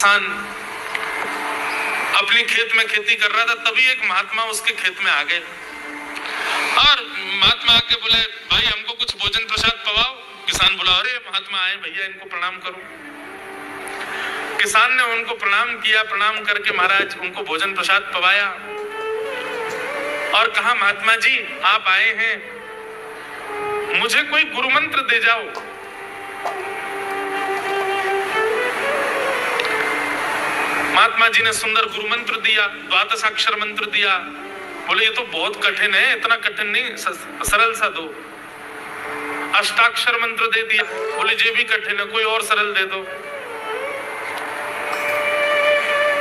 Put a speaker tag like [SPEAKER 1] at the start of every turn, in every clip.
[SPEAKER 1] किसान अपनी खेत में खेती कर रहा था, तभी एक महात्मा उसके खेत में आ गए और महात्मा आके बोले, भाई हमको कुछ भोजन प्रसाद पवाओ। किसान बोला, अरे महात्मा आए भैया, इनको प्रणाम करो। किसान ने उनको प्रणाम किया, प्रणाम करके महाराज उनको भोजन प्रसाद पवाया और कहा, महात्मा जी आप आए हैं, मुझे कोई गुरु मंत्र दे जाओ। महात्मा जी ने सुंदर गुरु मंत्र दिया, द्वादशाक्षर मंत्र दिया। बोले ये तो बहुत कठिन है, इतना कठिन नहीं, सरल सा दो। अष्टाक्षर मंत्र दे दिया। बोले ये भी कठिन है, कोई और सरल दे दो।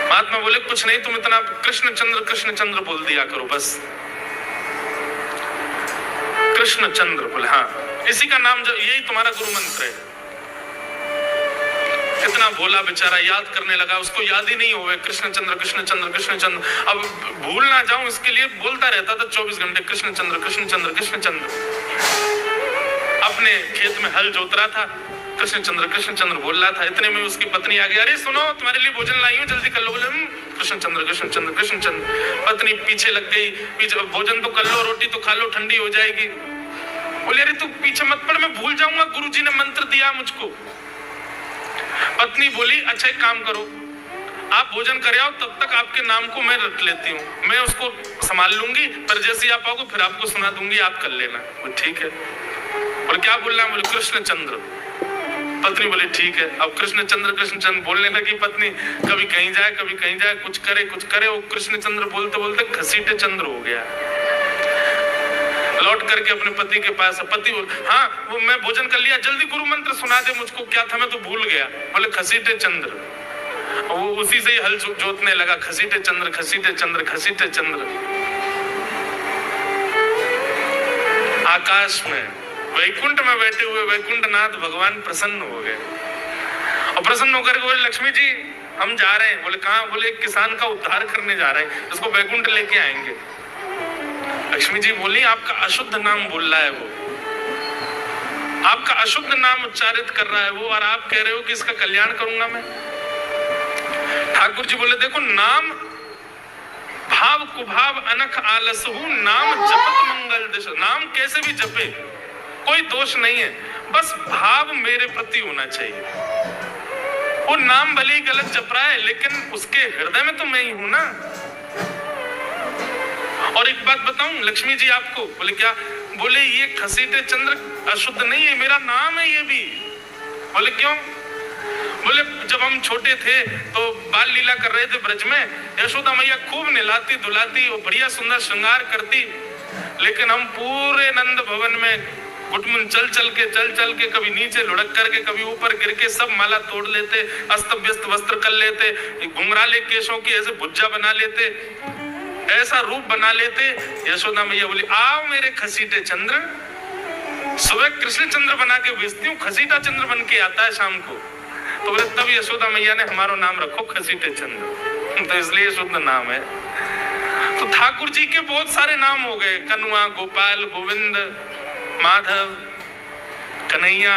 [SPEAKER 1] महात्मा बोले कुछ नहीं, तुम इतना कृष्ण चंद्र बोल दिया करो बस। कृष्ण चंद्र बोले, हाँ इसी का नाम, यही तुम्हारा गुरु मंत्र है। कितना भोला बेचारा याद करने लगा, उसको याद ही नहीं हुए कृष्ण चंद्र कृष्ण चंद्र कृष्ण चंद्र। अब भूल ना जाऊं इसके लिए बोलता रहता था 24 घंटे, कृष्ण चंद्र कृष्ण चंद्र कृष्ण चंद्र। अपने खेत में हल जोत रहा था, कृष्ण चंद्र बोल रहा था। इतने में उसकी पत्नी आ गई, अरे सुनो तुम्हारे लिए भोजन लाई हूं, जल्दी कर लो। बोले कृष्ण चंद्र कृष्ण चंद्र कृष्ण चंद्र। पत्नी पीछे लग गई, पीछे, भोजन तो कर लो, रोटी तो खा लो, ठंडी हो जाएगी। बोले अरे तू पीछे मत पड़, मैं भूल जाऊंगा, गुरुजी ने मंत्र दिया मुझको। पत्नी बोली, अच्छा एक काम करो, आप भोजन कर आओ, तब तक आपके नाम को मैं रट लेती हूँ, मैं उसको संभाल लूंगी, पर जैसे आप आओगे फिर आपको सुना दूंगी, आप कर लेना। बोले ठीक है। बोले क्या बोलना है? बोले कृष्ण चंद्र। पत्नी बोली ठीक है। अब कृष्ण चंद्र बोलने लगी पत्नी, कभी कहीं जाए कभी कहीं जाए, कुछ करे। वो कृष्ण चंद्र बोलते बोलते घसीटे चंद्र हो गया। लौट करके अपने पति के पास, पति बोल, हाँ वो मैं भोजन कर लिया, जल्दी गुरु मंत्र सुना दे मुझको, क्या था मैं तो भूल गया। बोले घसीटे चंद्र। वो उसी से ही हल जोतने लगा, घसीटे चंद्र घसीटे चंद्र घसीटे चंद्र। आकाश में वैकुंठ में बैठे हुए वैकुंठनाथ भगवान प्रसन्न हो गए और प्रसन्न होकर बोले, लक्ष्मी जी हम जा रहे हैं। बोले कहाँ? बोले एक किसान का उद्धार करने जा रहे हैं, उसको वैकुंठ लेके आएंगे। लक्ष्मी जी बोली, आपका अशुद्ध नाम बोल रहा है वो, आपका अशुद्ध नाम उच्चारित कर रहा है वो, और आप कह रहे हो कि इसका कल्याण करूंगा मैं। ठाकुर जी बोले, देखो नाम भाव कुभाव अनख आलसहु, नाम जपत मंगल दिश। नाम कैसे भी जपे कोई दोष नहीं है, बस भाव मेरे प्रति होना चाहिए। वो नाम भले ही गलत जप रहा है, लेकिन उसके हृदय में तो मैं ही हूं ना। और एक बात बताऊं लक्ष्मी जी आपको। बोले क्या? बोले ये घसीटे चंद्र अशुद्ध नहीं है, मेरा नाम है ये भी। बोले क्यों? बोले जब हम छोटे थे तो बाल लीला कर रहे थे ब्रज में, यशोदा मैया खूब नहलाती धुलाती और बढ़िया सुंदर श्रृंगार करती, लेकिन हम पूरे नंद भवन में गुटमुन चल चल के कभी नीचे लुढ़क करके कभी ऊपर गिर के सब माला तोड़ लेते, अस्त व्यस्त वस्त्र कर लेते, घुंघराले केशों की ऐसे भुज्जा बना लेते, ऐसा रूप बना लेते। यशोदा मैया बोली, आओ मेरे घसीटे चंद्र। सुबह कृष्ण चंद्र बना के भेजती हूँ, घसीटा चंद्र बन के आता है शाम को। तो बोले तब यशोदा मैया ने हमारा नाम रखो घसीटे चंद्र, तो इसलिए शुद्ध नाम है। तो ठाकुर जी के बहुत सारे नाम हो गए, कनुआ, गोपाल, गोविंद, माधव, कन्हैया।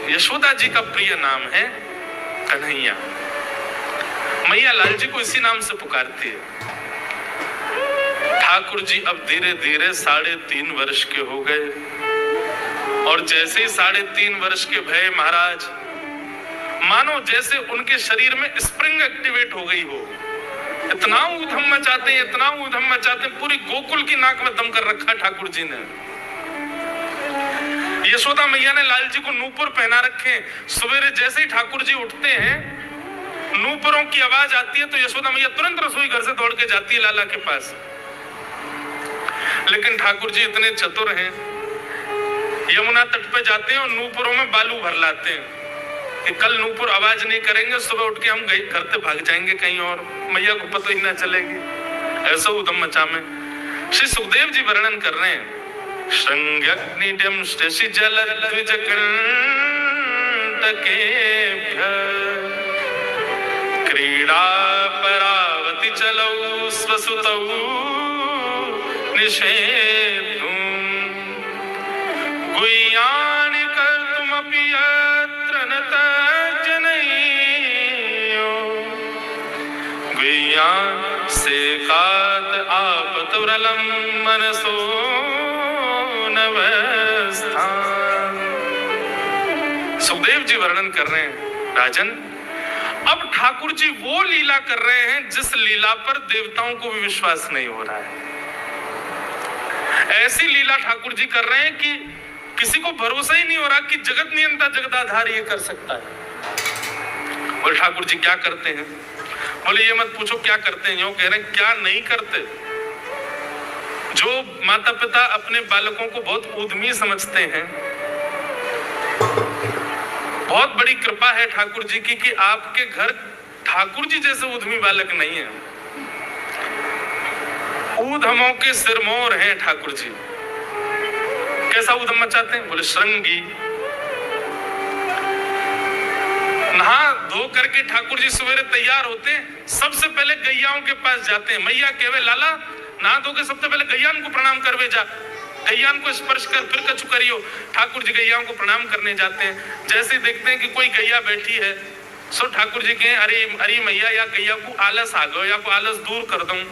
[SPEAKER 1] यशोदा जी का प्रिय नाम है कन्हैया। मैया लाल जी को इसी नाम से पुकारती है। ठाकुर जी अब धीरे धीरे 3.5 वर्ष के हो गए, और जैसे ही 3.5 वर्ष के भय महाराज, मानो जैसे उनके शरीर में स्प्रिंग एक्टिवेट हो गई हो। इतना ऊधम मचाते हैं, इतना ऊधम मचाते हैं, पूरी गोकुल की नाक में दम कर रखा ठाकुर जी ने। यशोदा मैया ने लाल जी को नूपुर पहना रखे। सवेरे जैसे ही ठाकुर जी उठते हैं, नूपुरों की आवाज आती है तो यशोदा मैया तुरंत रसोई घर से दौड़ के जाती है लाला के पास। लेकिन ठाकुर जी इतने चतुर हैं, यमुना तट पे जाते हैं और नूपुरों में बालू भर लाते हैं कि कल नूपुर आवाज नहीं करेंगे, सुबह उठ के हम घर से भाग जाएंगे कहीं और, मैया को पता ही ना चलेगी। ऐसा उधम मचा में श्री सुखदेव जी वर्णन कर रहे हैं, श्रृंग्यग्निड्यं शशि जल द्विज कंटकेभ्यः क्रीडा परावति चलौ स्वसुतौ निषेधुं गुह्यानि दुरलम मनसो नवस्थान। सुखदेव जी वर्णन कर रहे हैं, राजन अब ठाकुर जी वो लीला कर रहे हैं जिस लीला पर देवताओं को भी विश्वास नहीं हो रहा है। ऐसी लीला ठाकुर जी कर रहे हैं कि किसी को भरोसा ही नहीं हो रहा कि जगत नियंता जगदाधार ये कर सकता है। बोले ठाकुर जी क्या करते हैं? बोले ये मत पूछो क्या करते हैं, यूं कह रहे हैं क्या नहीं करते। जो माता पिता अपने बालकों को बहुत उद्यमी समझते हैं, बहुत बड़ी कृपा है ठाकुर जी की कि आपके घर ठाकुर जी जैसे उद्यमी बालक नहीं है। ऊधमों के सिरमौर हैं ठाकुर जी। कैसा उद्यम मचाते हैं? बोले श्रृंगी। नहा धो करके ठाकुर जी सवेरे तैयार होते हैं, सबसे पहले गैयाओं के पास जाते हैं। मैया कहवे लाला नहा धो के सबसे पहले गैयान को प्रणाम करवे जा, गैयान को स्पर्श कर फिर कछु करियो। ठाकुर जी गैयाओं को प्रणाम करने जाते हैं। जैसे देखते हैं कि कोई गैया बैठी है, सो ठाकुर जी कहें अरे अरे मैया या गैया को आलस आ गयो या को आलस दूर कर दूं।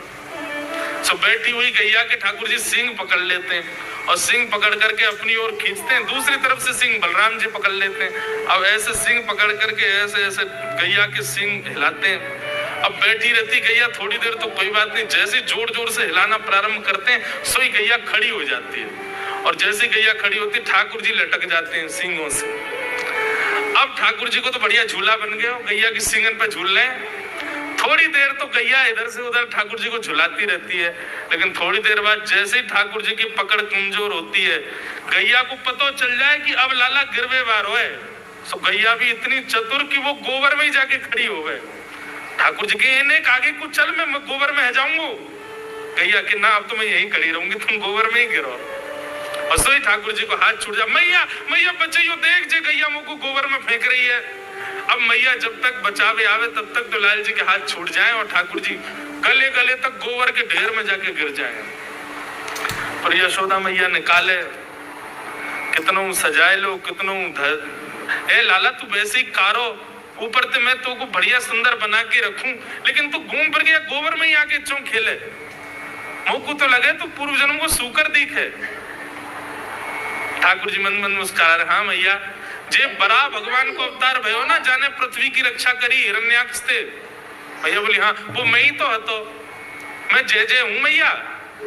[SPEAKER 1] सो बैठी हुई गैया के ठाकुर जी सींग पकड़ लेते हैं और सींग पकड़ करके अपनी ओर खींचते हैं। दूसरी तरफ से सींग बलराम जी पकड़ लेते हैं। अब ऐसे सींग पकड़ करके ऐसे ऐसे गैया के सींग हिलाते हैं। अब बैठी रहती गैया थोड़ी देर तो कोई बात नहीं, जैसे जोर जोर से हिलाना प्रारंभ करते हैं सोई गैया खड़ी हो जाती है। और जैसे गैया खड़ी होती है ठाकुर जी लटक जाते हैं सींगों से। अब ठाकुर जी को तो बढ़िया झूला बन गया, गैया की सींगन पे झूल रहे हैं। थोड़ी देर तो गैया इधर से उधर ठाकुर जी को झुलाती रहती है, लेकिन थोड़ी देर बाद जैसे ही ठाकुर जी की पकड़ कमजोर होती है, गैया को पता चल जाए कि अब लाला गिरवे वार है। सो गैया भी इतनी चतुर कि वो गोबर में ही जाके खड़ी हो गए। ठाकुर जी के इन्हें आगे कुछ चल मैं गोबर में जाऊंगा। गैया कि ना अब तो मैं यहीं खड़ी रहूंगी, तुम गोबर में ही गिरो। और सोई ठाकुर जी को हाथ छूट जा, मैया मैया बचाइयो, देख जे गैया मुझको गोबर में फेंक रही है। अब मैया जब तक बचावे आवे तब तक तो लाल जी के हाथ छूट जाएं और ठाकुर जी गले गले तक गोबर के ढेर में जाके गिर जाएं। पर यशोदा मैया निकाले, कितनों सजाए लो, कितनों ए लाला तू वैसे ही कारो, ऊपर से मैं तो को बढ़िया सुंदर बना के रखूं, लेकिन तू घूम फिर गया गोबर में ही आके चौं खेले। मुझको तो लगे तू पूर्व जन्म को सूकर दिखे। ठाकुर जी मन मन मुस्कुरा रहे, हाँ मैया जे बरा भगवान को अवतार भयो ना, जाने पृथ्वी की रक्षा करी हिरण्याक्ष थे। भैया बोली हाँ वो मैं ही तो हतो, मैं जय जय हूँ मैया,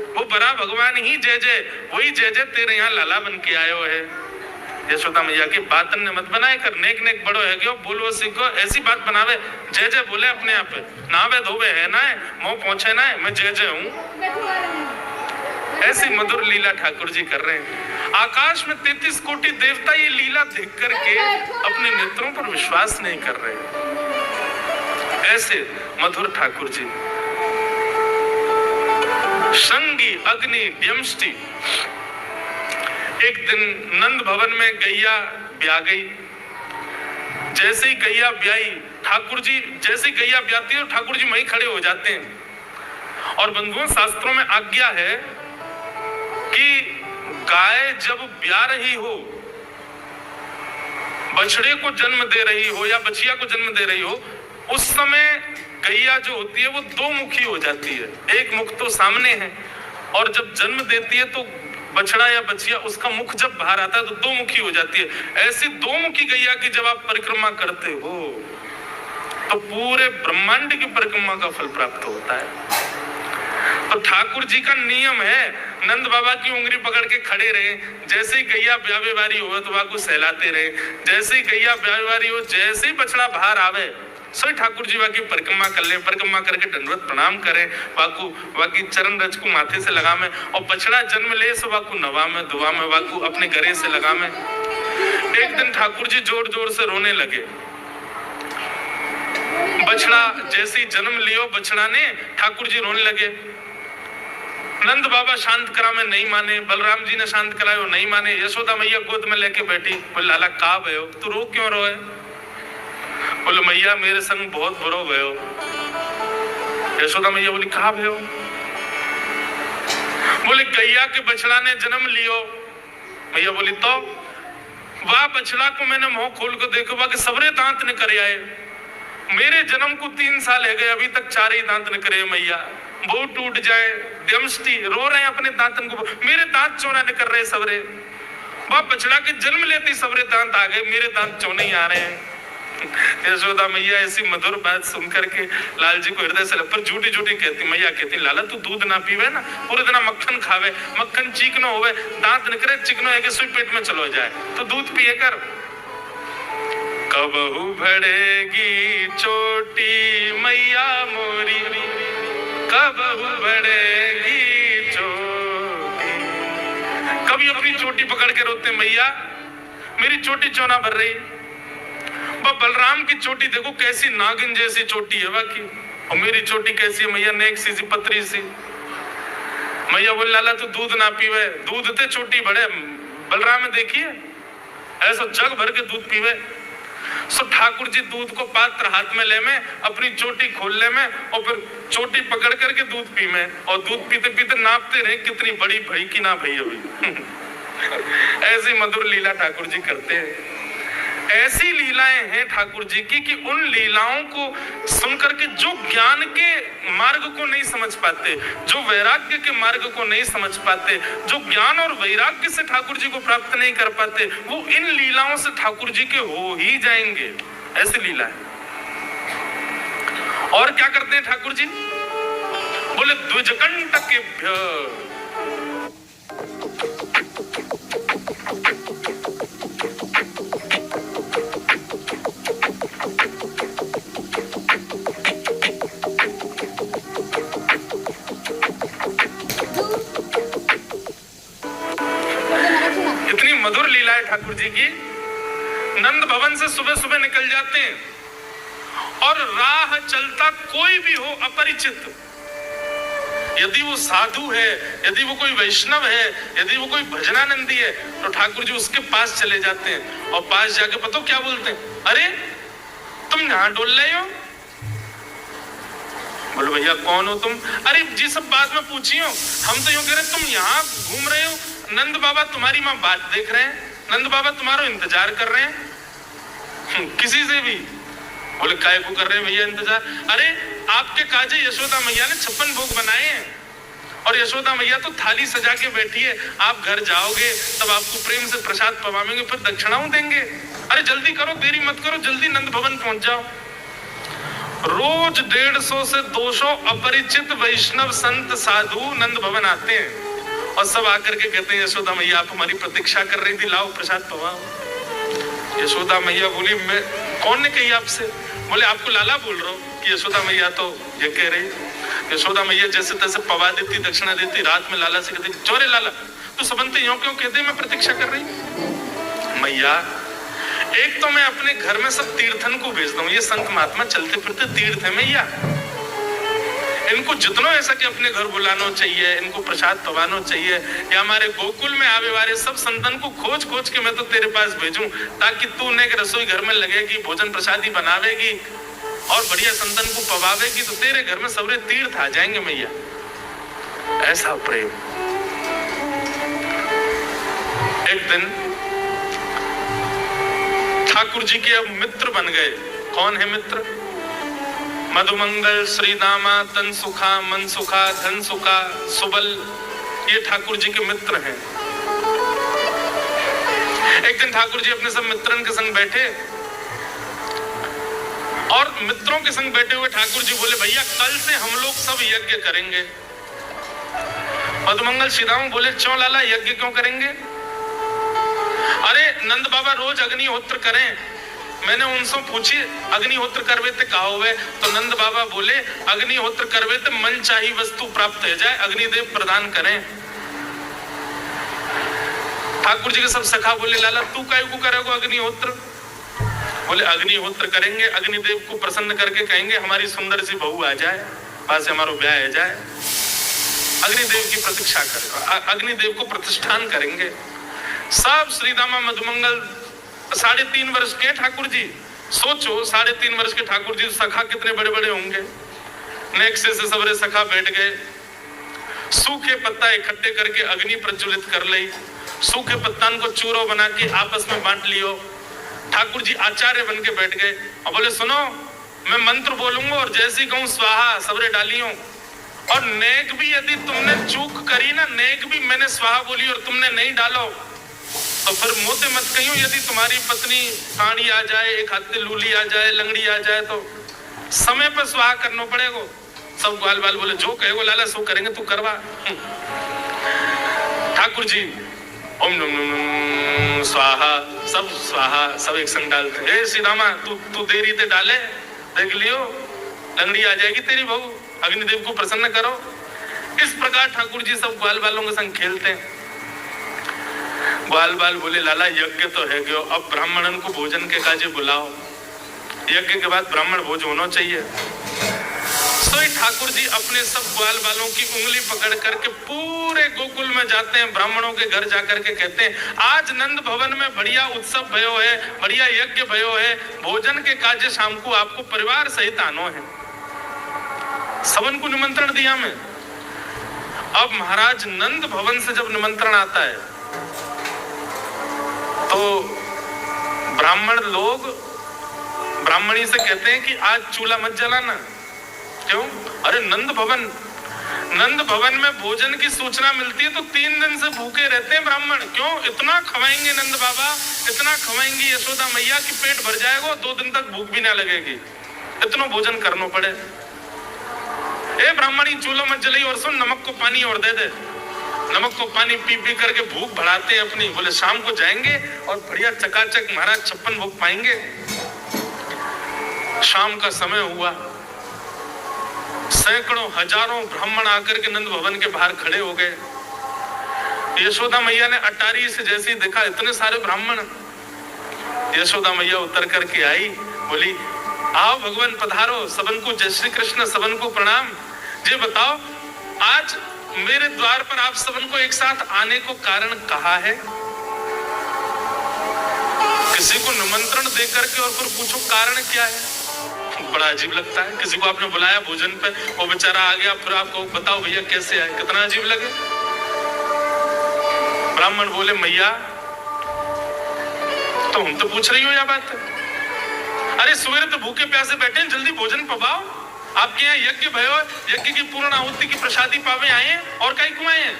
[SPEAKER 1] वो बरा भगवान ही जय जय, वही जय जय तेरे यहाँ लाला बन के आयो है। यशोदा मैया की बात ने मत बनाए कर, नेक नेक बड़ो है क्यों बोलो सीखो, ऐसी बात बनावे जय जय बोले अपने आप नावे धोवे है ना है मुंह पहुंचे ना है, मैं जय जय हूँ। ऐसी मधुर लीला ठाकुर जी कर रहे हैं। आकाश में 33 कोटि देवता ये लीला देख करके अपने नेत्रों पर विश्वास नहीं कर रहे। ऐसे मधुर ठाकुर जी। संगी अग्नि व्यंष्टि। एक दिन नंद भवन में गैया ब्याह गई। जैसे ही गैया ब्याई, ठाकुर जी जैसे गैया ब्याती है ठाकुर जी वहीं खड़े हो जाते हैं। और बंधुओं शास्त्रों में आज्ञा है कि गाय जब ब्याह रही हो, बछड़े को जन्म दे रही हो या बछिया को जन्म दे रही हो, उस समय गैया जो होती है वो दो मुखी हो जाती है। एक मुख तो सामने है और जब जन्म देती है तो बछड़ा या बछिया उसका मुख जब बाहर आता है तो दो मुखी हो जाती है। ऐसी दो मुखी गैया की जब आप परिक्रमा करते हो तो पूरे ब्रह्मांड की परिक्रमा का फल प्राप्त होता है। तो ठाकुर जी का नियम है, नंद बाबा की उंगली पकड़ के खड़े रहे, जैसे ही गैया ब्यावे वारी हो तो वाकू सहलाते रहे, जैसे ही गैया ब्यावे वारी हो, जैसे ही बछड़ा बाहर आवे सो ठाकुर जी वाकी परिक्रमा कर ले, परिक्रमा करके दंडवत प्रणाम करे, वाकू वाकी चरण रज को माथे से लगा में, और बछड़ा जन्म ले सो वाकू नवा में दुआ में वाकू अपने गरे से लगा में। एक दिन ठाकुर जी जोर जोर से रोने लगे। बछड़ा जैसे ही जन्म लियो बछड़ा ने, ठाकुर जी रोने लगे। नंद बाबा शांत करा में नहीं माने, बलराम जी ने शांत करायो नहीं माने। यशोदा मैया गोद में लेके बैठी, बोले लाला का भयो, तू रो क्यों रोए? बोले मैया मेरे संग बहुत बुरो भयो। यशोदा मैया बोली कहा भयो? बोले गैया के बछड़ा ने जन्म लियो। मैया बोली तो वाह बछड़ा को मैंने मुंह खोल कर देखो वाह के सबरे दांत ने करे आए, मेरे जन्म को 3 साल है गए अभी तक 4 ही दांत ने करे मैया। वो टूट जाए, दमष्टी रो रहे हैं अपने दांतन को, मेरे दांत चौना कर रहे सबरे, बाप बछड़ा के जन्म लेते सबरे दांत आ गए, मेरे दांत चौने ही आ रहे हैं। यशोदा मैया ऐसी मधुर बात सुन करके लाल जी को हृदय से पर झूठी झूठी कहती, मैया कहती लाला तू दूध ना पीवे ना, पूरे दिन मक्खन खावे, मक्खन चीकनो होवे, दांत निकले चिकनो है कि सुई पेट में चलो जाए, तो दूध पिए कर। कबहू बढ़ेगी चोटी मैया मोरी, कबहू बढ़ेगी चोटी। कभी अपनी चोटी पकड़ के रोते, मैया मेरी चोटी चौना भर रही। बलराम की चोटी देखो कैसी नागिन जैसी चोटी है बाकी, और मेरी चोटी कैसी है मैया, नेक सी पतरी सी। मैया बोल लाला तू दूध ना पीवे, दूध ते चोटी बड़े, बलराम में देखिए ऐसा जग भर के दूध पीवे। सो ठाकुर जी दूध को पात्र हाथ में ले में, अपनी चोटी खोल ले में, और फिर चोटी पकड़ करके दूध पी में, और दूध पीते पीते नापते रहे कितनी बड़ी भई की ना भई अभी। ऐसी मधुर लीला ठाकुर जी करते हैं। ऐसी लीलाएं हैं ठाकुर जी की कि उन लीलाओं को सुनकर के जो ज्ञान के मार्ग को नहीं समझ पाते, जो वैराग्य के मार्ग को नहीं समझ पाते, जो ज्ञान और वैराग्य से ठाकुर जी को प्राप्त नहीं कर पाते, वो इन लीलाओं से ठाकुर जी के हो ही जाएंगे। ऐसी लीला है। और क्या करते हैं ठाकुर जी? बोले द्विजकंटकेभ्य, मधुर लीला है ठाकुर जी की। नंद भवन से सुबह सुबह निकल जाते हैं, और राह चलता कोई भी हो अपरिचित, यदि वो साधु है, यदि वो कोई वैष्णव है, यदि वो कोई भजनानंदी है, तो ठाकुर जी उसके पास चले जाते हैं, और पास जाके पता क्या बोलते हैं, अरे तुम यहाँ डोल रहे हो? बोलो भैया कौन हो तुम? अरे जी सब बाद में पूछियो, हम तो यूं कह रहे तुम यहाँ घूम रहे हो, नंद बाबा तुम्हारी माँ बात देख रहे हैं, नंद बाबा तुम्हारा इंतजार कर रहे हैं। किसी से भी? बोले काय को कर रहे हैं भैया इंतजार? अरे आपके काजे यशोदा मैया ने 56 भोग बनाए हैं, और यशोदा मैया तो थाली सजा के बैठी है, आप घर जाओगे तब आपको प्रेम से प्रसाद पवाएंगे, फिर दक्षिणाओं देंगे। अरे जल्दी करो, देरी मत करो, जल्दी नंद भवन पहुंच जाओ। रोज 150 से 200 अपरिचित वैष्णव संत साधु नंद भवन आते हैं, और सब आकर के कहते हैं यशोदा मैया आप हमारी प्रतीक्षा कर रही थी, लाओ प्रसाद पवाओ। यशोदा मैया बोली मैं, कौन ने कही आपसे? बोले आपको लाला बोल रहा हूँ कि यशोदा मैया तो ये कह रही। यशोदा मैया जैसे तैसे पवा देती, दक्षिणा देती, रात में लाला से कहती चोरे लाला तू सबंते यूं क्यों कहते मैं प्रतीक्षा कर रही? मैया एक तो मैं अपने घर में सब तीर्थन को भेजता हूँ, ये संत महात्मा चलते फिरते तीर्थ है मैया, इनको जितना ऐसा कि अपने घर बुलाना चाहिए, इनको प्रसाद पवाना चाहिए, या हमारे गोकुल में आवे वाले सब संतन को खोज खोज के मैं तो तेरे पास भेजूं, ताकि तू ने रसोई घर में लगेगी, भोजन प्रसादी बनावेगी और बढ़िया संतन को पवावेगी, तो तेरे घर में सबरे तीर्थ आ जाएंगे मैया। ऐसा प्रेम। एक दिन ठाकुर जी के अब मित्र बन गए। कौन है मित्र? मधुमंगल, श्रीदामा, तन सुखा, मन सुखा, धन सुखा, सुबल, ये ठाकुर जी के मित्र हैं। एक दिन ठाकुर जी अपने सब मित्रन के संग बैठे, और मित्रों के संग बैठे हुए ठाकुर जी बोले भैया कल से हम लोग सब यज्ञ करेंगे। मधुमंगल, श्रीदामा बोले क्यों लाला यज्ञ क्यों करेंगे? अरे नंद बाबा रोज अग्निहोत्र करें, मैंने उनसे पूछी अग्निहोत्र करवे ते कहा हुए, तो नंद बाबा बोले अग्निहोत्र करवे ते मन चाहिए वस्तु प्राप्त हो जाए, अग्निदेव प्रदान करें। ठाकुर जी के सब सखा बोले लाला तू काय को करेगा अग्निहोत्र? बोले अग्निहोत्र करेंगे, अग्निदेव को प्रसन्न करके कहेंगे हमारी सुंदर सी बहू आ जाए, पास से हमारा ब्याह हो जाए, अग्निदेव की प्रतीक्षा करेंगे, अग्निदेव को प्रतिष्ठान करेंगे। सब श्रीदामा मधुमंगल 3.5 वर्ष के ठाकुर जी, सोचो 3.5 वर्ष के ठाकुर जी, सखा कितने बड़े बड़े होंगे। नेक्स्ट से सबरे सखा बैठ गए, सूखे पत्ता इकट्ठे करके अग्नि प्रज्वलित कर ली, सूखे पत्ता को चूरो बना के आपस में बांट लियो। ठाकुर जी आचार्य बन के बैठ गए और बोले सुनो मैं मंत्र बोलूंगा और जैसी कहूं स्वाहा सबरे डालियो, और नेक भी यदि तुमने चूक करी ना, नेक भी मैंने स्वाहा बोली और तुमने नहीं डालो, तो फिर मोते मत कहियो। यदि तुम्हारी पत्नी कांडी आ जाए, एक हाथे लूली आ जाए, लंगड़ी आ जाए, तो समय पर स्वाहा करना पड़ेगा। सब ग्वाल बाल बोले जो कहेगो लाला सो करेंगे, तू करवा। ठाकुर जी ओम नमः स्वाहा, सब स्वाहा, सब एक संग डालते। हे श्री रामा तू देरी ते डाले, देख लियो लंगड़ी आ जाएगी तेरी बहू, अग्निदेव को प्रसन्न करो। इस प्रकार ठाकुर जी सब ग्वाल बालों के संग खेलते हैं। ग्वाल बाल बोले लाला यज्ञ तो है गयो, अब ब्राह्मणन को भोजन के काजे बुलाओ, यज्ञ के बाद ब्राह्मण भोज होना चाहिए। तो ठाकुर जी अपने सब ग्वाल बालों की उंगली पकड़ करके पूरे गोकुल में जाते हैं, ब्राह्मणों के घर जाकर के कहते हैं आज नंद भवन में बढ़िया उत्सव भयो है, बढ़िया यज्ञ भयो है, भोजन के काजे शाम को आपको परिवार सहित आनो है। सबन को निमंत्रण दिया मैं। अब महाराज नंद भवन से जब निमंत्रण आता है तो ब्राह्मण लोग ब्राह्मणी से कहते हैं कि आज चूल्हा मत जलाना। क्यों? अरे नंद भवन में भोजन की सूचना मिलती है तो 3 दिन से भूखे रहते हैं ब्राह्मण। क्यों? इतना खवाएंगे नंद बाबा, इतना खवाएंगी यशोदा मैया की पेट भर जाएगा, 2 दिन तक भूख भी ना लगेगी, इतना भोजन करना पड़े। ए ब्राह्मणी चूल्हा मत जलाई और सुन नमक को पानी और दे दे। नमक को पानी पी पी करके भूख बढ़ाते हैं अपनी। बोले शाम को जाएंगे और बढ़िया चकाचक महाराज 56 भोग पाएंगे। शाम का समय हुआ, सैकड़ों हजारों ब्राह्मण आकर के नंद भवन के बाहर खड़े हो गए। यशोदा मैया ने अटारी से जैसे ही देखा इतने सारे ब्राह्मण, यशोदा मैया उतर करके आई, बोली आओ भगवान पधारो, सबन को जय श्री कृष्ण, सबन को प्रणाम। जे बताओ आज मेरे द्वार पर आप सबन को एक साथ आने को कारण कहा है? किसी को निमंत्रण देकर के और फिर पूछो कारण क्या है, बड़ा अजीब लगता है। किसी को आपने बुलाया भोजन पे, वो बेचारा आ गया, फिर आपको बताओ भैया कैसे आए, कितना अजीब लगे। ब्राह्मण बोले मैया तो हम तो पूछ रही हो यह बात, अरे सवेरे तो भूखे प्यासे बैठे, जल्दी भोजन पवाओ। आपके यहाँ यज्ञ भयो, यज्ञ की पूर्ण आहुति की प्रसादी पावे आए हैं, और कहीं क्यों आए हैं?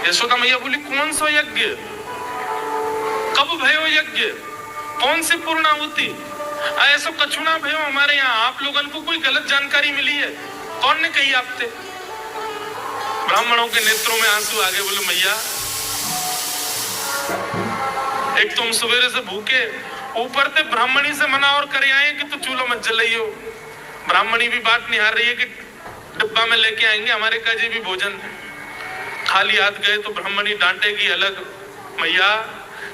[SPEAKER 1] यशोदा मैया बोली कौन सा यज्ञ, कब भयो यज्ञ, कौन सी पूर्ण आहुति? ऐसा कछु ना भयो हमारे यहाँ, आप लोगों को कोई गलत जानकारी मिली है, कौन ने कही आपसे? ब्राह्मणों के नेत्रों में आंसू आ गए। बोले मैया एक तुम सवेरे से भूखे, ऊपर से ब्राह्मणी से मना और करे आए कि तू चूल्हा मत जलाइयो। ब्राह्मणी भी बात निहार रही है कि डिब्बा में लेके आएंगे हमारे काजे भी भोजन, खाली हाथ गए तो ब्राह्मणी डांटेगी अलग। मैया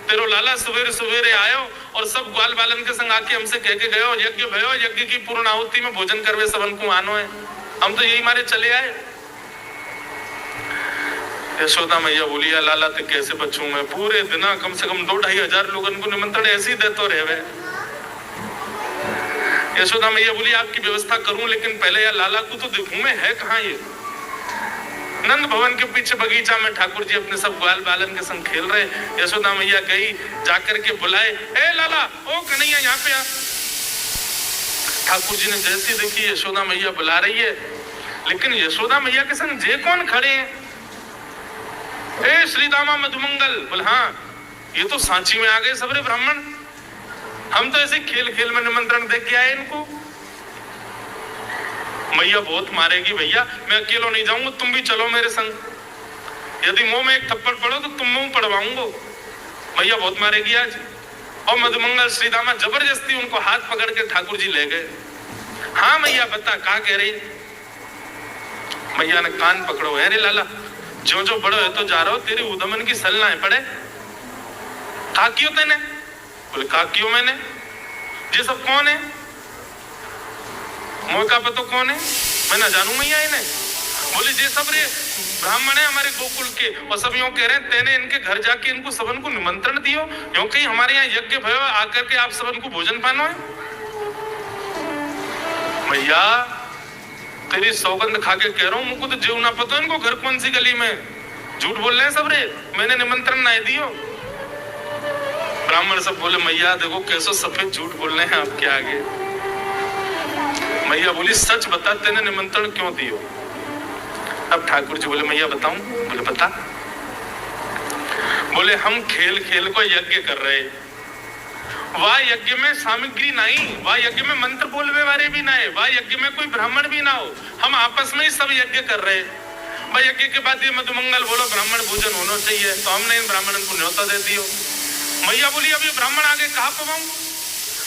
[SPEAKER 1] तेरो लाला सवेरे सवेरे आयो और सब ग्वाल बालन के संग आके हमसे कह के गयो यज्ञ भयो, यज्ञ की पूर्ण आहुति में भोजन करवे सबन को आनो है, हम तो यही मारे चले आए। यशोदा मैया बोली लाला तो कैसे बचूं मैं, पूरे दिन कम से कम 2-2.5 हजार लोगों को निमंत्रण ऐसे ही देते रहे। यशोदा मैया बोली आपकी व्यवस्था करूं, लेकिन पहले यार लाला को तो देखूं मैं, है कहाँ ये? नंद भवन के पीछे बगीचा में ठाकुर जी अपने सब ग्वाल बालन के संग खेल रहे। यशोदा मैया गई, जाकर के बुलाए, ए लाला ओ कन्हैया यहाँ पे आ। ठाकुर जी ने जैसी देखी यशोदा मैया बुला रही है, लेकिन यशोदा मैया के संग जे कौन खड़े हैं? ए श्रीदामा मधुमंगल। बोले हाँ ये तो सांची में आ गए सबरे ब्राह्मण, हम तो ऐसे खेल खेल में निमंत्रण दे के आए इनको। मैया बहुत मारेगी भैया, मैं अकेला नहीं जाऊंगा, तुम भी चलो मेरे संग। यदि मुंह में एक थप्पड़ पड़ो तो तुम मुंह पड़वाऊंगा, मैया बहुत मारेगी आज। और मधुमंगल श्रीदामा जबरदस्ती उनको हाथ पकड़ के ठाकुर जी ले गए। हाँ मैया बता क्या कह रही? मैया ने कान पकड़ो, अरे लाला जो जो बड़ो है तो जा रहा हो, तेरी उदमन की सल ना है पड़े। काकियो तेने? बोले काकियो मैंने। ये सब कौन है? मोह का पतो कौन है? मैं ना जानू मैया इन्हें। बोले ये सब रे ब्राह्मण है हमारे गोकुल के, और सब यूं कह रहे हैं तेने इनके घर जाके इनको सबन को निमंत्रण दियो, क्योंकि हमारे यहाँ यज्ञ भयो, आकर के आप सबन को भोजन पानो है। मैया तेरी सौगंध खा के कह रहा हूँ, मुझको तो जीव ना पता इनको घर कौन सी गली में, झूठ बोल रहे हैं सब रे, मैंने निमंत्रण ना दियो। ब्राह्मण सब बोले मैया देखो कैसे सफेद झूठ बोल रहे हैं आपके आगे। मैया बोली सच बता, तेने निमंत्रण क्यों दियो? अब ठाकुर जी बोले मैया बताऊं? बोले बता। बोले हम खेल खेल को यज्ञ कर रहे, वह यज्ञ में सामग्री नहीं, वह यज्ञ में मंत्र बोलने वाले भी ना है, वह यज्ञ में कोई ब्राह्मण भी ना हो, हम आपस में ही सब यज्ञ कर रहे। भाई यज्ञ के बाद ये मधुमंगल बोलो ब्राह्मण भोजन होना चाहिए, तो हमने इन ब्राह्मणों को न्योता दे दियो। मैया बोली अब ये ब्राह्मण आगे कहाँ पवाऊं?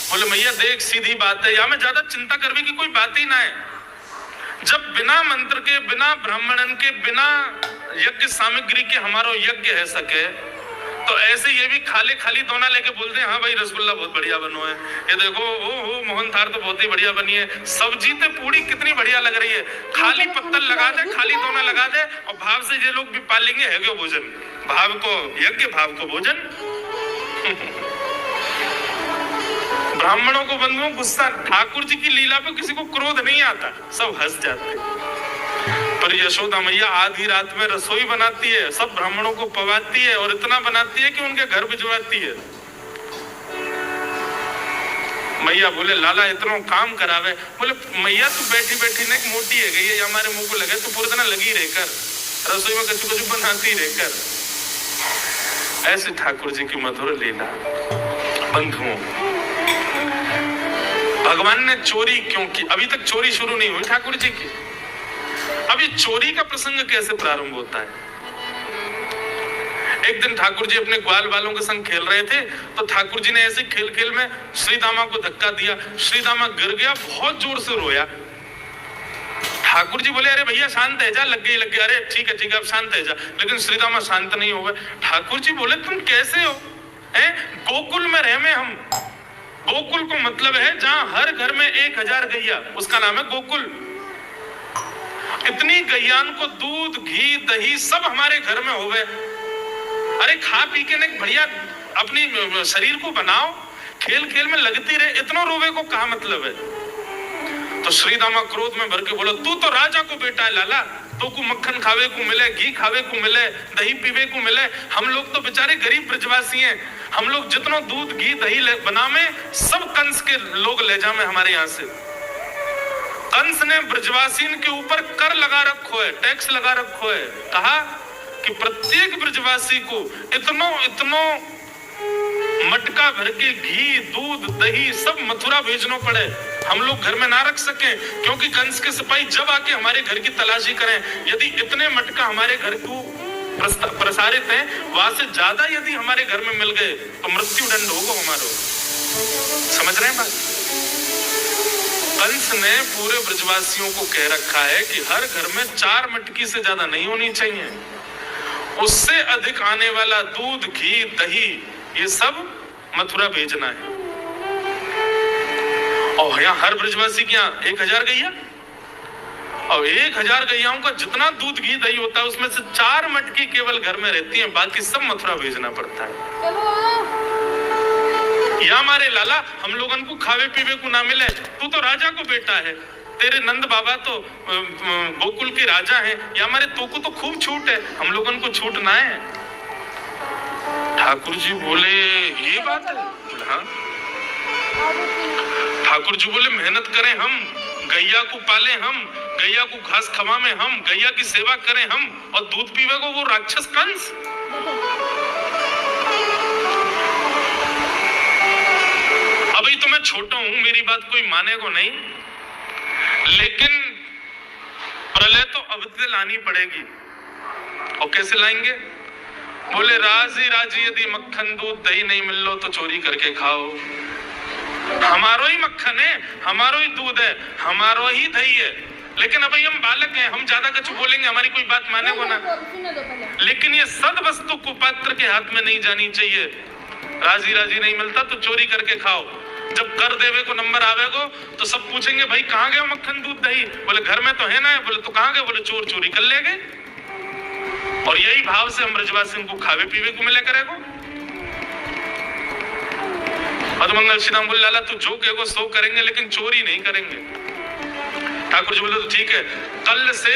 [SPEAKER 1] बोले मैया देख सीधी बात है, यहाँ में ज्यादा चिंता करने की कोई बात ही ना है। जब बिना मंत्र के, बिना ब्राह्मणन के, बिना यज्ञ सामग्री के हमारा यज्ञ है सके, तो ऐसे ये भी खाली खाली दोना लेके बोलते हैं हाँ भाई रसगुल्ला बहुत बढ़िया बनो है, ये देखो ओ मोहन थार तो बहुत ही बढ़िया बनी है, सब्जी तो पूरी कितनी बढ़िया लग रही है, खाली पत्तल लगा दे, खाली दोना लगा दे और भाव से ये लोग भी पालेंगे है क्यों भोजन, भाव को यज्ञ भाव को भोजन। ब्राह्मणों को बंधुओं गुस्सा, ठाकुर जी की लीला पे किसी को क्रोध नहीं आता, सब हंस जाते। पर यशोदा मैया आधी रात में रसोई बनाती है, सब ब्राह्मणों को पवाती है और इतना बनाती है कि उनके घर भिजवाती है। मैया बोले लाला इतना काम करावे। बोले मैया तू बैठी बैठी ने मोटी है गई है, हमारे मुंह को लगे तो पूरे दिन लगी रहकर रसोई में कचू कचू बनाती रहकर। ऐसे ठाकुर जी की मधुर लीला। बंधुओं भगवान ने चोरी क्यों की? अभी तक चोरी शुरू नहीं हुई ठाकुर जी की। अभी चोरी का प्रसंग कैसे प्रारंभ होता है? एक दिन ठाकुर जी अपने ग्वाल वालों के संग खेल रहे थे, तो ठाकुर जी ने ऐसे खेल खेल में श्रीदामा को धक्का दिया, श्रीदामा गिर गया, बहुत जोर से रोया। ठाकुर जी बोले अरे भैया शांत है जा, लग गई। अरे ठीक है अब शांत है जा, लेकिन श्रीदामा शांत नहीं हो गए। ठाकुर जी बोले तुम कैसे हो? गोकुल में रहे में हम, गोकुल को मतलब है जहां हर घर में 1000 गैया, उसका नाम है गोकुल। इतनी गैयान को दूध घी दही सब हमारे घर में हो गए। अरे खा पी के ने बढ़िया अपनी शरीर को बनाओ, खेल खेल में लगती रहे, इतना रोवे को कहा मतलब है? तो श्रीदामा क्रोध में भर के बोला तू तो राजा को बेटा है लाला, तो को मक्खन खावे को मिले, घी खावे को मिले, दही पीवे को मिले। हम लोग तो बेचारे गरीब ब्रजवासी हैं, हम लोग जितना दूध घी दही बना में सब कंस के लोग ले जामे हमारे यहाँ से। कंस ने ब्रजवासीन के ऊपर कर लगा रखो है, टैक्स लगा रखो है। कहा कि प्रत्येक ब्रजवासी को इतनो मटका भर के घी दूध दही सब मथुरा भेजना पड़े, हम लोग घर में ना रख सके, क्योंकि कंस के सिपाही जब आके हमारे घर की तलाशी करें, यदि इतने मटका हमारे घर को प्रसारित है, वहां से ज्यादा यदि हमारे घर में मिल गए तो मृत्यु दंड होगा हमारा। समझ रहे हैं बात? कंस ने पूरे ब्रजवासियों को कह रखा है कि हर घर में 4 मटकी से ज्यादा नहीं होनी चाहिए, उससे अधिक आने वाला दूध घी दही ये सब मथुरा भेजना है। और यहाँ हर ब्रजवासी के यहाँ 1000 गैया, और 1000 गैयाओं का जितना दूध घी दही होता है उसमें से 4 मटकी केवल घर में रहती हैं, बाकी सब मथुरा भेजना पड़ता है। या हमारे लाला हम लोगन को खावे पीवे को ना मिले, तू तो राजा को बेटा है, तेरे नंद बाबा तो गोकुल के राजा हैं, या हमारे तो को तो खूब छूट है, हम लोगन को छूट ना है। ठाकुर जी बोले ये बात है? हाँ। ठाकुर जी बोले मेहनत करें हम, गैया को पाले हम, गैया को घास खवावे हम, गैया की सेवा करें हम, और दूध पीवे को वो राक्षस कंस। अभी तो मैं छोटा हूं, मेरी बात कोई माने को नहीं, लेकिन प्रलय तो अवश्य लानी पड़ेगी। और कैसे लाएंगे? बोले राजी राजी यदि मक्खन दूध दही नहीं मिल लो तो चोरी करके खाओ। हमारो ही मक्खन है, हमारो ही दूध है, हमारो ही दही है, लेकिन अभी हम बालक हैं, हम ज्यादा कुछ बोलेंगे हमारी कोई बात माने को ना। लेकिन ये सद वस्तु कुपात्र के हाथ में नहीं जानी चाहिए। राजी राजी नहीं मिलता तो चोरी करके खाओ। जब कर देवे को नंबर आवेगो तो सब पूछेंगे भाई कहाँ गए मक्खन दूध दही? बोले घर में तो है ना। बोले तो कहाँ गए? बोले चोर चोरी कर ले गए। और यही भाव से हम ब्रजवासी को खावे पीवे को मिले करेगो। मधुमंगल श्रीराम बोले लाला तू जो कहेगो सो करेंगे, लेकिन चोरी नहीं करेंगे। ठाकुर जी बोले तो ठीक है, कल से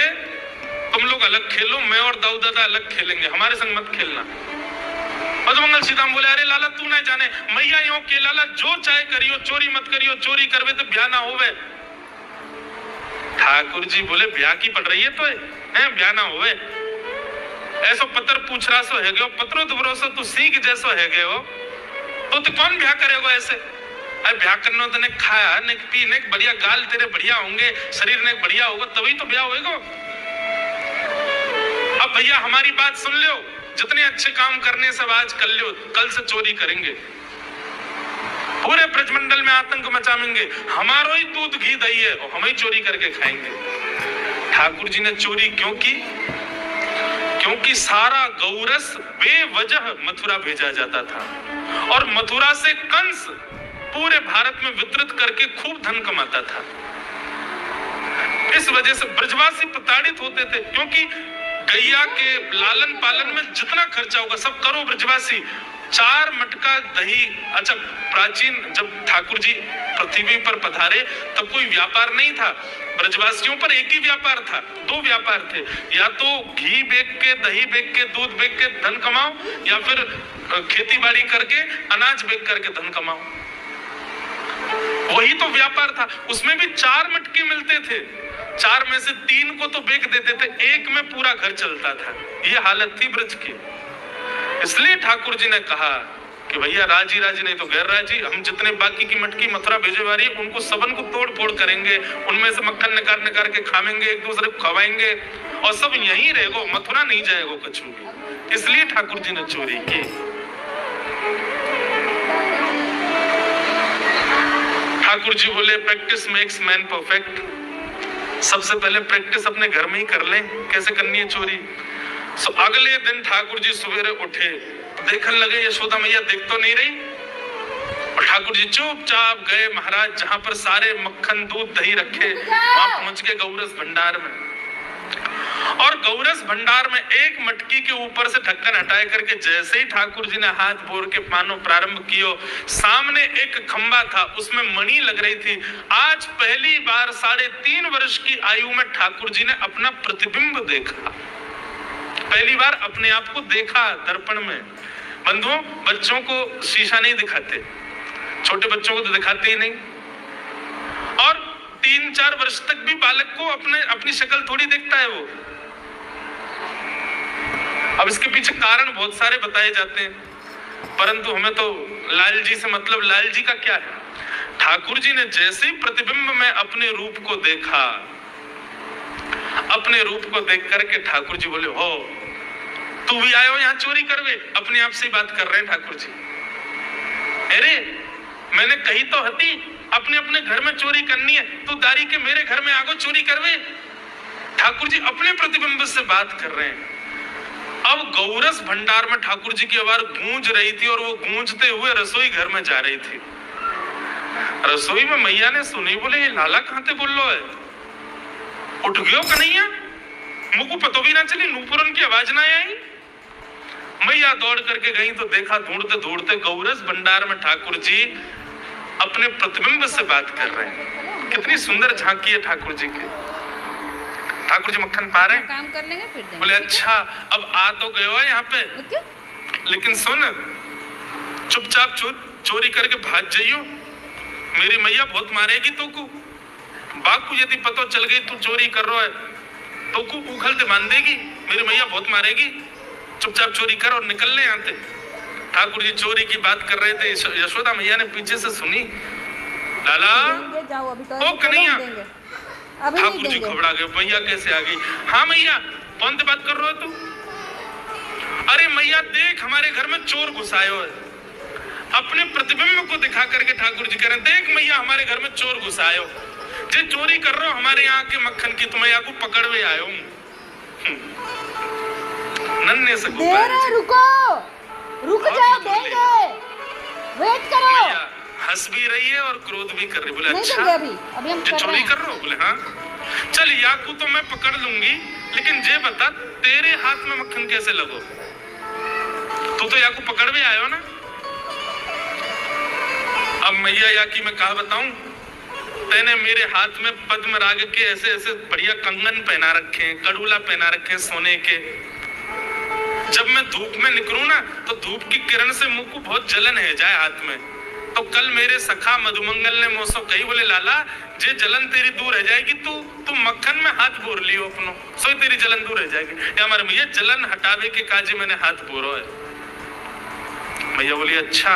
[SPEAKER 1] तुम लोग अलग खेलो, मैं और दाऊ दादा अलग खेलेंगे, हमारे संग मत खेलना। मधुमंगल सीताराम बोले अरे लाला तू ना जाने, मैया यो के लाला जो चाहे करियो, चोरी मत करियो, चोरी करवे तो ब्याह ना होवे। ठाकुर जी बोले ब्याह की पड़ रही है तो है ब्याह ना होवे, ऐसो पत्र पूछ रहा सो है गयो, पत्रो दुबरो सो तू सीख जैसो है गयो, तो कौन ब्याह करेगा ऐसे? अरे ब्याह करना तो ने खाया ने पी ने बढ़िया गाल तेरे बढ़िया होंगे, शरीर ने बढ़िया होगा तभी तो ब्याह होएगा। अब भैया हमारी बात सुन लो, जितने अच्छे काम करने सब आज कर लो, कल से चोरी करेंगे, पूरे ब्रजमंडल में आतंक मचाएंगे, हमारो ही दूध घी दही है और हम ही चोरी करके खाएंगे। ठाकुर जी ने चोरी क्यों की? क्योंकि सारा गौरस बेवजह मथुरा भेजा जाता था और मथुरा से कंस पूरे भारत में वितरित करके खूब धन कमाता था। इस वजह से ब्रजवासी प्रताड़ित होते थे, क्योंकि गैया के लालन पालन में जितना खर्चा होगा सब करो ब्रजवासी। 4 मटका दही, अच्छा प्राचीन जब ठाकुर जी पृथ्वी पर पधारे तब कोई व्यापार नहीं था, ब्रजवासियों पर एक ही व्यापार था, 2 व्यापार थे, या तो घी बेच के, दही बेच के, दूध बेच के धन कमाओ, या फिर खेती बाड़ी करके अनाज बेच करके धन कमाओ। वही तो व्यापार था। उसमें भी 4 मटके मिलते थे, 4 में से 3 को तो बेच देते थे, 1 में पूरा घर चलता था। ये हालत थी ब्रज की। इसलिए ठाकुर जी ने कहा कि भैया राजी राजी नहीं तो गैर राजी, हम जितने बाकी की मटकी मथुरा भेजे वाली उनको सबन को तोड़ फोड़ करेंगे, उनमें से मक्खन निकाल निकाल के खाएंगे, एक दूसरे को खवाएंगे और सब यहीं रहेगो, मथुरा नहीं जाएगो कछु भी। इसलिए ठाकुर जी ने चोरी की। ठाकुर जी बोले प्रैक्टिस मेक्स मैन परफेक्ट। सबसे पहले प्रैक्टिस अपने घर में ही कर लें कैसे करनी है चोरी। सो अगले दिन ठाकुर जी सवेरे उठे, देखने लगे यशोदा मैया देख तो नहीं रही, और ठाकुर जी चुपचाप गए महाराज जहां पर सारे मक्खन दूध दही रखे, वहां पहुंच गए गौरस भंडार में। और गौरस भंडार में एक मटकी के ऊपर से ढक्कन हटाए करके जैसे ही ठाकुर जी ने हाथ बोर के पानो प्रारंभ कियो, सामने एक खंबा था, उसमें मणि लग रही थी। आज पहली बार 3.5 वर्ष की आयु में ठाकुर जी ने अपना प्रतिबिंब देखा, पहली बार अपने आप को देखा दर्पण में। बंधुओं, बच्चों को शीशा नहीं दिखाते, छोटे बच्चों को तो दिखाते ही नहीं, और 3-4 वर्ष तक भी बालक को अपनी शक्ल थोड़ी देखता है वो। अब इसके पीछे कारण बहुत सारे बताए जाते हैं, परंतु हमें तो लाल जी से मतलब, लाल जी का क्या है? ठाकुर जी ने जैसे ही प्रतिबिंब में अपने रूप को देखा, अपने रूप को देख करके ठाकुर जी बोले, हो तू भी आयो यहाँ चोरी करवे? अपने आप से ही बात कर रहे हैं ठाकुर जी। अरे मैंने कही तो हती अपने अपने घर में चोरी करनी है, तू दारी के मेरे घर में आगो चोरी करवे? ठाकुर जी अपने प्रतिबिंब से बात कर रहे हैं। अब गौरस भंडार में ठाकुर जी की आवाज गूंज रही थी और वो गूंजते हुए रसोई घर में जा रही थी। रसोई में मैया ने सुनी, बोले ये लाला कहां से बोल लो है? उठ गयो कन्हैया, मुझको पता भी ना चली, नूपुरन की आवाज ना आई। मैया दौड़ करके गई तो देखा ढूंढते ढूंढते गौरस भंडार में ठाकुर जी अपने प्रतिबिंब से बात कर रहे हैं। कितनी सुंदर झांकी है ठाकुर जी की। ठाकुर जी मक्खन पा रहे हैं, काम कर लेंगे फिर बोले अच्छा अब आ तो गए हो यहाँ पे, लेकिन सुन चुपचाप चोरी करके भाग जाइयो, मेरी मैया बहुत मारेगी तो को। बाकू यदि पता चल गई तू चोरी कर रहा है तो को उखलते मान देगी, मेरी मैया बहुत मारेगी, चुपचाप चोरी कर और निकल ले यहाँ से। ठाकुर जी चोरी की बात कर रहे थे, यशोदा मैया ने पीछे से सुनी, लाला ओ कन्हैया। ठाकुर जी घबरा गए, मैया कैसे आ गई? हाँ मैया, कौन से बात कर रहे हो तू? अरे मैया देख हमारे घर में चोर घुसायो है। अपने प्रतिबिंब को दिखा करके ठाकुर जी कह रहे, देख मैया हमारे घर में चोर घुसायो, जे चोरी कर रहे हो हमारे यहाँ के मक्खन की, तो मैया को पकड़वे आयो हूँ। नन्हे से रुक जाओ, देंगे, वेट करो। मैया हंस भी रही है और क्रोध भी कर रही, बोले अच्छा अभी हम चोरी कर रहे हो? बोले हाँ। चल याकू तो मैं पकड़ लूंगी, लेकिन जे बता तेरे हाथ में मक्खन कैसे लगो? तू तो याकू पकड़ भी आयो ना। अब मैया याकी मैं कहा बताऊं, तेने मेरे हाथ में पद्म राग के ऐसे ऐसे बढ़िया कंगन पहना रखे हैं, कड़ूला पहना रखे हैं सोने के। जब मैं धूप में निकलूं ना तो धूप की किरण से मुंह को बहुत जलन है जाए हाथ में, तो कल मेरे सखा मधुमंगल ने मोसो कही, बोले लाला जे जलन तेरी दूर रह जाएगी, तू मक्खन में हाथ बोर लियो अपनो, सो तेरी जलन दूर रह जाएगी। या हमारे भैया जलन हटावे के काजे मैंने हाथ बोरो है। भैया बोली अच्छा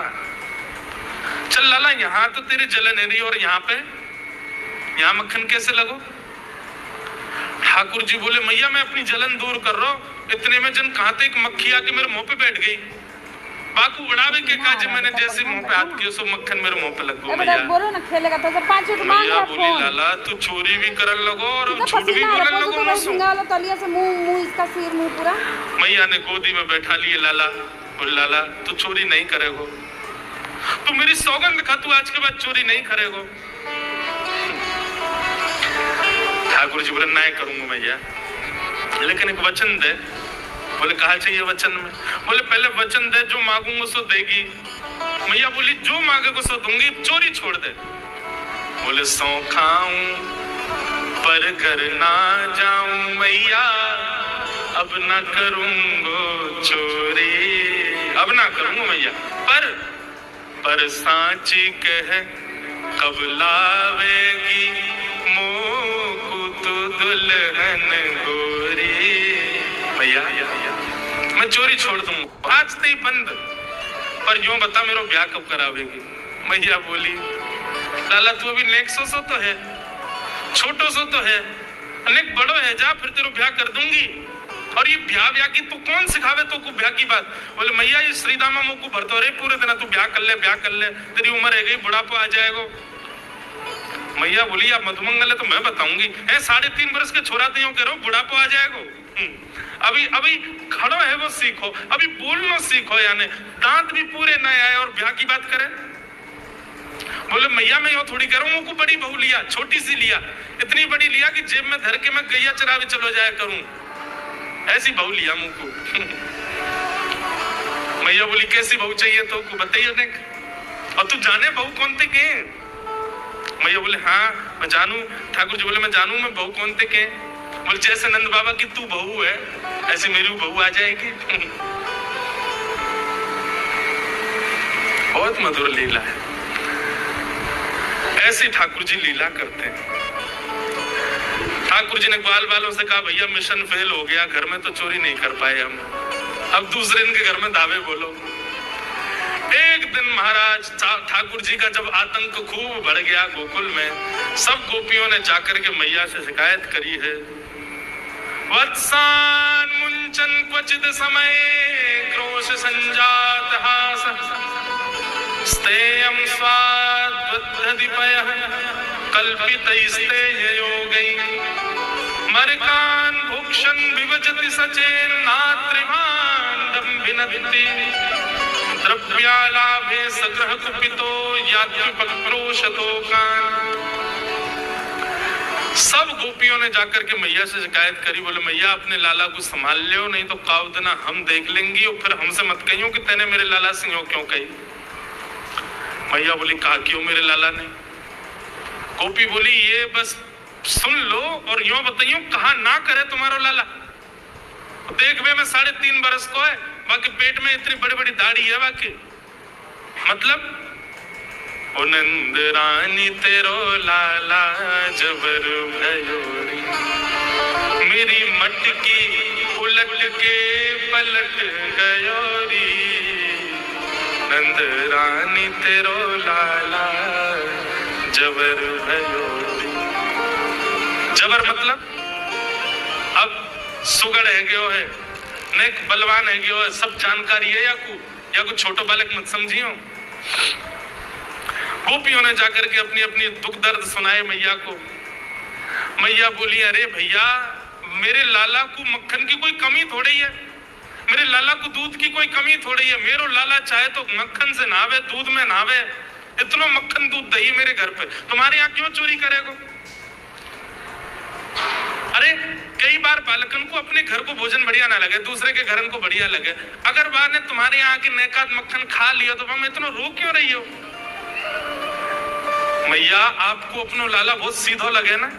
[SPEAKER 1] चल लाला, यहाँ तो तेरी जलन है नहीं और यहाँ मक्खन कैसे लगो? ठाकुर जी बोले मैया मैं अपनी जलन दूर कर रहा हूँ। इतने में जन कहा एक मक्खी आके मेरे मुंह पे बैठ गई। बाकू उड़ावे के काज मैंने जैसे मुंह पे हाथ किया सो मक्खन मेरे मुंह पे लग गया। मैया
[SPEAKER 2] बोलो ना खेलेगा तो 5 मिनट मांग रहा
[SPEAKER 1] बोली लाला तू चोरी भी करन लगो और झूठ भी बोलने लगो।
[SPEAKER 2] मैं सिंगालो तलिया से मुंह इसका सिर मुंह पूरा।
[SPEAKER 1] मैया ने गोदी में बैठा लिए लाला, बोले लाला तू चोरी नहीं करेगो, तू मेरी सौगंध खा, तू आज के बाद चोरी नहीं करेगो। ठाकुर जी बोले नहीं करूंगा मैया, लेकिन एक वचन दे। बोले कहा चाहिए वचन में? बोले पहले वचन दे जो मांगूंगा सो देगी। मैया बोली जो मांगेगा सो दूंगी, चोरी छोड़ दे। बोले सौ खाऊं पर घर ना जाऊं मैया, अब ना करूंगा चोरी, अब ना करूंगा मैया। पर सांची कह कब लावेगी मोकू तो दुल्हन गोरी। भैया मैं चोरी छोड़ दूंगा, आज नहीं बंद, पर यूं बता मेरा ब्याह कब करावेगी? मैया बोली लाला तू अभी नेक्सो सो तो है, छोटो सो तो है, अनेक बड़ो है, जा फिर तेरे ब्याह कर दूंगी। और ये ब्याह की तू कौन सिखावे तो को ब्याह की बात? बोले मैया ये श्री दामा मुझको भरतो रे पूरे दिन, तू ब्याह कर ले, तेरी उम्र है गई, बुढ़ापा आ जाएगा। मैया बोली आप मधुमंगल है तो मैं बताऊंगी, 3.5 वर्ष के छोरा दियो करो बुढ़ापा आ जाएगा। अभी खड़ो है वो सीखो, अभी बोलना सीखो, यानी दांत भी पूरे न आए और ब्याह की बात करे। बोले मैया मैं यो थोड़ी करूं, मुझको बड़ी बहू लिया, छोटी सी लिया, इतनी बड़ी लिया कि जेब में धर के मैं गैया चरावे चलो जाया करूं, ऐसी बहू लिया मुझको। मैया बोली कैसी बहू चाहिए तो बताइए ने, और तू जाने बहू कौन थे के? मैया बोले हाँ मैं जानू। ठाकुर जी बोले मैं जानू मैं बहू कौन थे के? बोले जैसे नंद बाबा की तू बहू है ऐसी मेरी बहू आ जाएगी। बहुत मधुर लीला है, ऐसी ठाकुर जी लीला करते हैं। ठाकुर जी ने ग्वाल वालों से कहा भैया मिशन फेल हो गया, घर में तो चोरी नहीं कर पाए हम, अब दूसरे इनके घर में दावे बोलो। एक दिन महाराज ठाकुर जी का जब आतंक खूब बढ़ गया गोकुल में, सब गोपियों ने जाकर के मैया से शिकायत करी है। वत्सान मुंचन क्वचित समय क्रोश संजात हास, स्तेयं स्वाद्वद्धिपयः कल्पितैस्तेययोगैः, मरकान् भुक्षन् विभजति सचेन्नात्रिभान् दम्भिनत्ति, द्रव्यालाभे सग्रह कुपितो यात्रिपक्रोशतोकान्। सब गोपियों ने जाकर के मैया से शिकायत करी, बोले मैया अपने लाला को संभाल लियो, नहीं तो कावदना हम देख लेंगी और फिर हमसे मत कहियो कि तेने मेरे लाला से यूं क्यों कही। मैया बोली कहा क्यों मेरे लाला ने? गोपी बोली ये बस सुन लो और यूं बताइयो कहा ना करे तुम्हारो लाला। देख वे मैं 3.5 बरस को है, बाकी पेट में इतनी बड़ी बड़ी दाढ़ी है, बाकी मतलब ओ नंद रानी तेरो लाला जबर भयोरी, मेरी मटकी उलट के पलट गयोरी, नंद रानी तेरो लाला जबर भयोरी। जबर मतलब अब सुगड़ है गयो है, नेक बलवान है गयो है, सब जानकारी है या कुछ छोटो बालक मत समझियो। गोपियों ने जाकर के अपनी अपनी दुख दर्द सुनाए मैया को। मैया बोली अरे भैया मेरे लाला को मक्खन की कोई कमी थोड़ी है, मेरे लाला को दूध की कोई कमी थोड़ी है, मेरो लाला चाहे तो मक्खन से नहावे, दूध में नहावे, इतना मक्खन दूध दही मेरे घर पे, तुम्हारे यहाँ क्यों चोरी करेगो? अरे कई बार बालकन को अपने घर को भोजन बढ़िया ना लगे, दूसरे के घर को बढ़िया लगे, अगर बार ने तुम्हारे यहाँ की नेकात मक्खन खा लिया तो हम इतना रो क्यों रही हो? मैया आपको अपनो लाला बहुत सीधो लगे ना,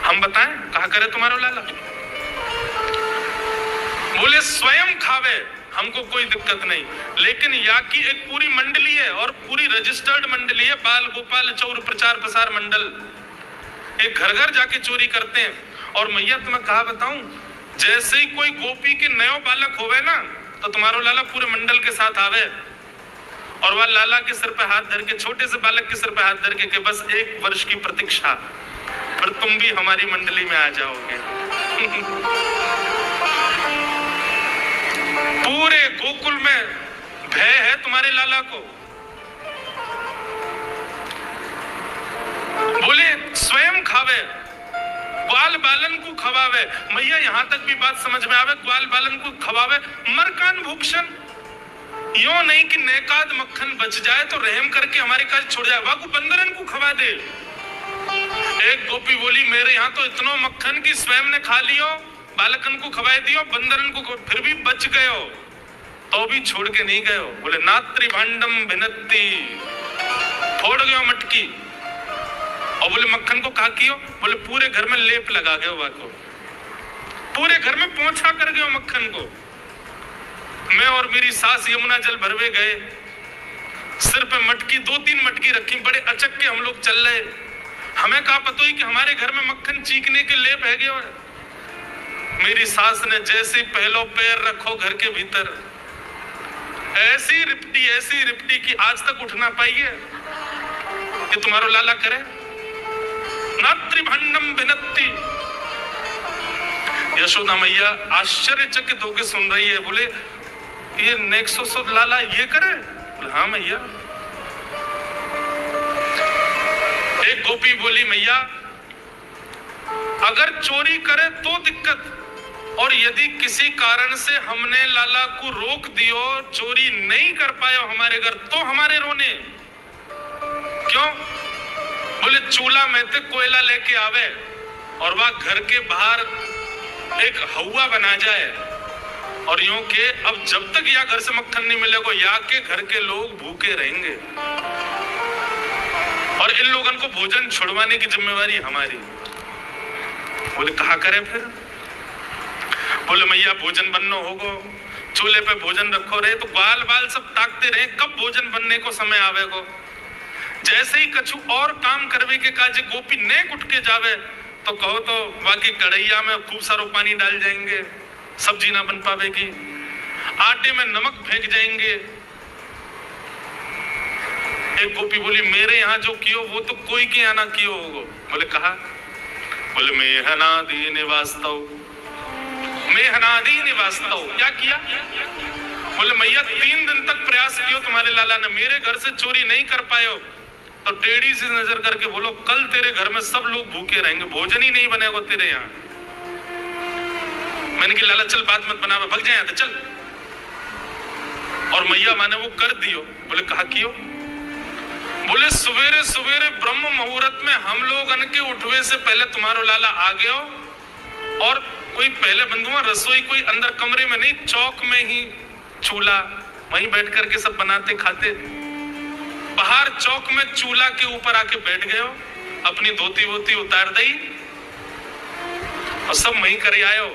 [SPEAKER 1] हम बताएं कहा करे तुम्हारो लाला? बोले स्वयं खावे, हमको कोई दिक्कत नहीं, लेकिन यहाँ की एक पूरी मंडली है और पूरी रजिस्टर्ड मंडली है, बाल गोपाल चौर प्रचार प्रसार मंडल, एक घर घर जाके चोरी करते हैं। और मैया तुम्हें कहा बताऊं, जैसे ही कोई गोपी के नयो बालक होवे ना, तो तुम्हारो लाला पूरे मंडल के साथ आवे और वह लाला के सिर पे हाथ धर के, छोटे से बालक के सिर पे हाथ धर के बस 1 वर्ष की प्रतीक्षा, फिर तुम भी हमारी मंडली में आ जाओगे। पूरे गोकुल में भय है तुम्हारे लाला को। बोले स्वयं खावे, ग्वाल बालन को खवावे। मैया यहां तक भी बात समझ में आवे, ग्वाल बालन को खवावे, मरकान भूषण, यो नहीं कि नेकाद मक्खन बच जाए तो रहम करके हमारे काज छोड़ जाए, वाकू बंदरन को खवा दे। एक गोपी बोली मेरे यहाँ तो इतना मक्खन की स्वयं ने खा लियो, बालकन को खवाए दियो, बंदरन को फिर भी बच गयो, तो भी छोड़ के नहीं गयो। बोले नात्री भांडम भिनत्ती, फोड़ गयो मटकी। और बोले मक्खन को कहा कियो, बोले पूरे घर में लेप लगा गयो, वाको पूरे घर में पोंछा कर गयो मक्खन को। मैं और मेरी सास यमुना जल भरवे गए, सिर पे मटकी 2-3 मटकी रखी, बड़े अचक के हम लोग चल रहे, हमें कहा पता ही कि हमारे घर में मक्खन चीकने के लेप है गया। मेरी सास ने जैसे पहलो पैर रखो घर के भीतर, ऐसी रिपटी की आज तक उठ ना पाई है कि तुम्हारो लाला करे। नात्रिभंडम भिनत्ती। यशोदा मैया आश्चर्यचकित होकर सुन रही है, बोले ये नेक्सो लाला ये करे? बोले हाँ मैया। एक गोपी बोली मैया अगर चोरी करे तो दिक्कत, और यदि किसी कारण से हमने लाला को रोक दियो, चोरी नहीं कर पाए हमारे घर, तो हमारे रोने क्यों? बोले चूल्हा में से कोयला लेके आवे और वह घर के बाहर एक हवा बना जाए, और यूं के अब जब तक या घर से मक्खन नहीं मिलेगा या के घर के लोग भूखे रहेंगे, और इन लोगों को भोजन छुड़वाने की जिम्मेवारी हमारी। बोले कहा करे फिर? बोले मैया भोजन बनना होगो, चूल्हे पे भोजन रखो रहे, तो बाल बाल सब ताकते रहे कब भोजन बनने को समय आवेगो। जैसे ही कछु और काम करवे के काज गोपी ने उठ के जावे, तो कहो तो बाकी कढ़ैया में खूब सारो पानी डाल जाएंगे, सब्जी ना बन पावेगी, आटे में नमक फेंक जाएंगे। एक गोपी बोली मेरे यहाँ जो कियो वो तो कोई के यहाँ ना कियो होगो। बोले कहा? बोले मेहनादी निवास्तव, मेहनादी निवास्तव। क्या किया? बोले मैया 3 दिन तक प्रयास कियो तुम्हारे लाला ने, मेरे घर से चोरी नहीं कर पाए हो, तो टेढ़ी से नजर करके बोलो कल तेरे घर में सब लोग भूखे रहेंगे, भोजन ही नहीं बनेगा तेरे यहाँ। मैंने कहा लाला चल बात मत बना, भग जाए तो चल। और मैया माने वो कर दियो। बोले कहा कियो? बोले सवेरे सवेरे ब्रह्म मुहूर्त में हम लोग के उठवे से पहले तुम्हारो लाला आ गयो, और कोई पहले बंधुआ रसोई कोई अंदर कमरे में नहीं, चौक में ही चूल्हा, वहीं बैठ करके सब बनाते खाते। बाहर चौक में चूल्हा के ऊपर आके बैठ गए, अपनी धोती वोती उतार दी और सब वहीं कर आयो,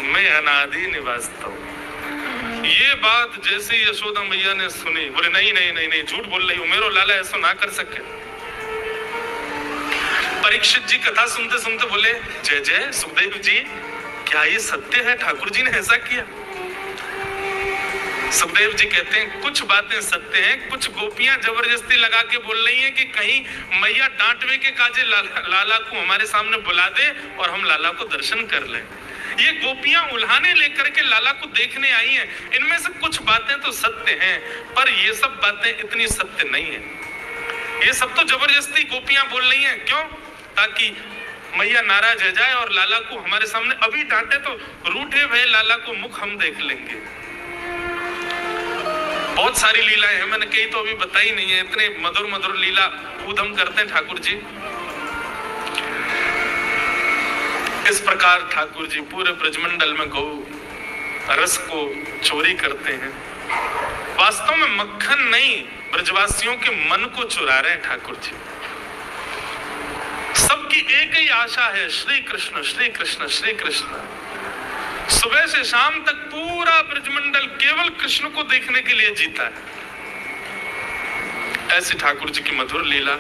[SPEAKER 1] मैं अनादि निवासता हूं। ये बात जैसे यशोदा मैया ने सुनी, बोले नहीं नहीं नहीं नहीं झूठ बोल रही हो, मेरो लाला ऐसा ना कर सके। परीक्षित जी कथा सुनते सुनते बोले जय जय सुखदेव जी, क्या ये सत्य है ठाकुर जी ने ऐसा किया? सुखदेव जी कहते हैं कुछ बातें सत्य हैं, कुछ गोपियां जबरदस्ती लगा के बोल रही हैं कि कहीं मैया डांटवे के काजे लाला को हमारे सामने बुला दे और हम लाला को दर्शन कर लें। ये गोपियां उल्हाने लेकर के लाला को देखने आई हैं। इनमें से कुछ बातें तो सत्य हैं, पर ये सब बातें इतनी सत्य नहीं है। ये सब तो जबरदस्ती गोपियां बोल रही हैं, क्यों? ताकि मैया नाराज हो जाए और लाला को हमारे सामने अभी डांटे तो रूठे हुए लाला को मुख हम देख लेंगे। बहुत सारी लीलाएं हैं, मैंने कई तो अभी बताई नहीं है, इतने मधुर मधुर लीला उधम करते हैं ठाकुर जी। इस प्रकार ठाकुर जी पूरे ब्रजमंडल में गौ रस को चोरी करते हैं। वास्तव में मक्खन नहीं, ब्रजवासियों के मन को चुरा रहे हैं ठाकुर जी। सबकी एक ही आशा है, श्री कृष्ण श्री कृष्ण श्री कृष्ण। सुबह से शाम तक पूरा ब्रजमंडल केवल कृष्ण को देखने के लिए जीता है। ऐसी ठाकुर जी की मधुर लीला।